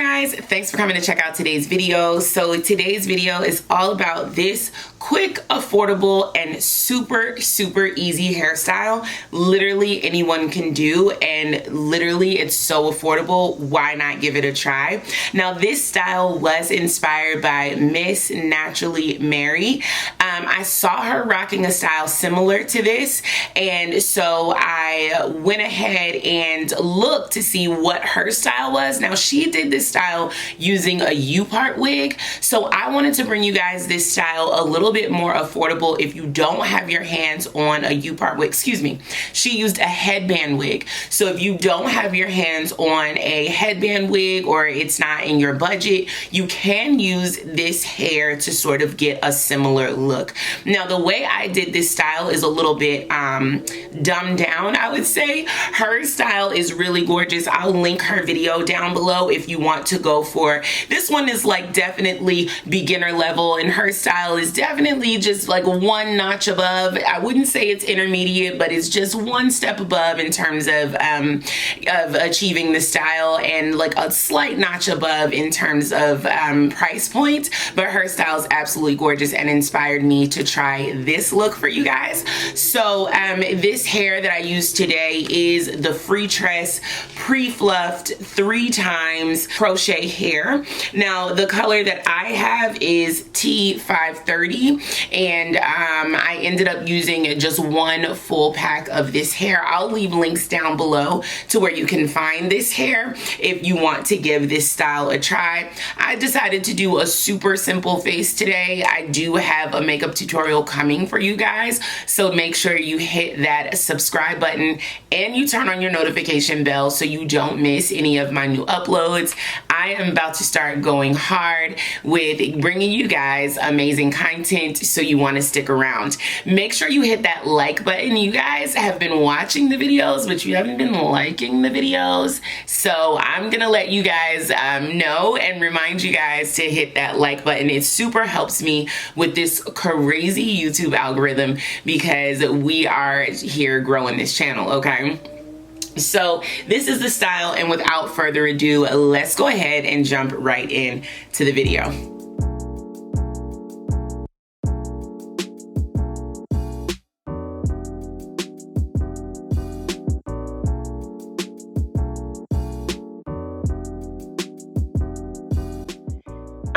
guys, thanks for coming to check out today's video. So today's video is all about this quick, affordable, and super easy hairstyle. Literally anyone can do, and literally it's so affordable. Why not give it a try? Now this style was inspired by Miss Naturally Mary. I saw her rocking a style similar to this, and so I went ahead and looked to see what her style was. Now she did this style using a U-part wig, so I wanted to bring you guys this style a little bit more affordable if you don't have your hands on a U-part wig. Excuse me, she used a headband wig. So if you don't have your hands on a headband wig, or it's not in your budget, you can use this hair to sort of get a similar look. Now the way I did this style is a little bit dumbed down, I would say. Her style is really gorgeous. I'll link her video down below if you want to go for. This one is like definitely beginner level, and her style is definitely just like one notch above. I wouldn't say it's intermediate, but it's just one step above in terms of achieving the style, and like a slight notch above in terms of price point. But her style is absolutely gorgeous and inspired me to try this look for you guys. So this hair that I used today is the Free Tress pre-fluffed 3 times crochet hair. Now the color that I have is T530, and I ended up using just one full pack of this hair. I'll leave links down below to where you can find this hair if you want to give this style a try. I decided to do a super simple face today. I do have a makeup tutorial coming for you guys, so make sure you hit that subscribe button and you turn on your notification bell so you don't miss any of my new uploads. I am about to start going hard with bringing you guys amazing content, so you want to stick around. Make sure you hit that like button. You guys have been watching the videos, but you haven't been liking the videos, so I'm gonna let you guys know and remind you guys to hit that like button. It super helps me with this crazy YouTube algorithm, because we are here growing this channel, okay? So this is the style, and without further ado, let's go ahead and jump right in to the video.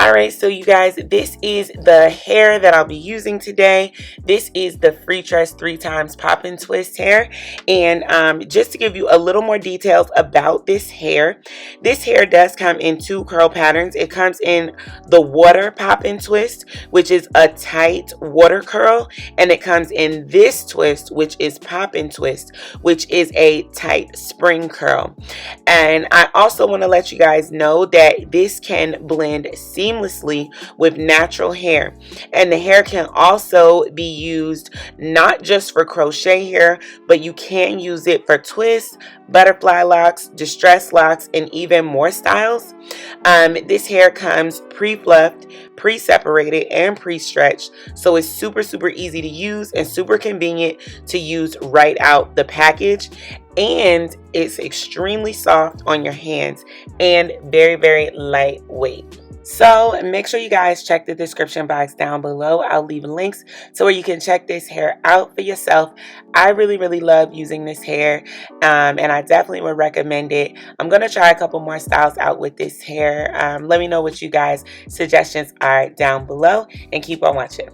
Alright, so you guys, this is the hair that I'll be using today. This is the Free Tress 3 times Poppin twist hair. And just to give you a little more details about this hair does come in 2 curl patterns. It comes in the water Poppin twist, which is a tight water curl, and it comes in this twist, which is Poppin twist, which is a tight spring curl. And I also want to let you guys know that this can blend seamlessly with natural hair, and the hair can also be used not just for crochet hair, but you can use it for twists, butterfly locks, distress locks, and even more styles. This hair comes pre-fluffed, pre-separated, and pre-stretched, so it's super easy to use and super convenient to use right out the package. And it's extremely soft on your hands and very lightweight. So make sure you guys check the description box down below. I'll leave links so where you can check this hair out for yourself. I really love using this hair, and I definitely would recommend it. I'm going to try a couple more styles out with this hair. Let me know what you guys' suggestions are down below, and keep on watching.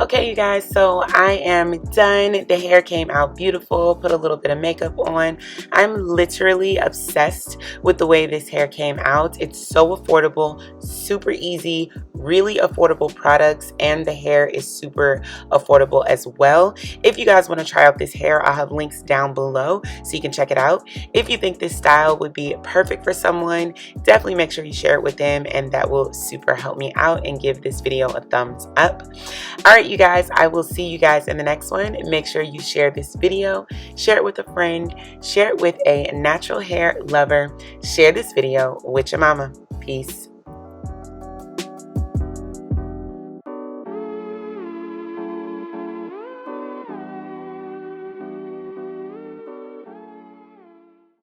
Okay, you guys, so I am done. The hair came out beautiful. Put a little bit of makeup on. I'm literally obsessed with the way this hair came out. It's so affordable, super easy, really affordable products, and the hair is super affordable as well. If you guys want to try out this hair, I'll have links down below so you can check it out. If you think this style would be perfect for someone, definitely make sure you share it with them, and that will super help me out, and give this video a thumbs up. All right, you guys, I will see you guys in the next one. Make sure you share this video, share it with a friend, share it with a natural hair lover, share this video with your mama. Peace.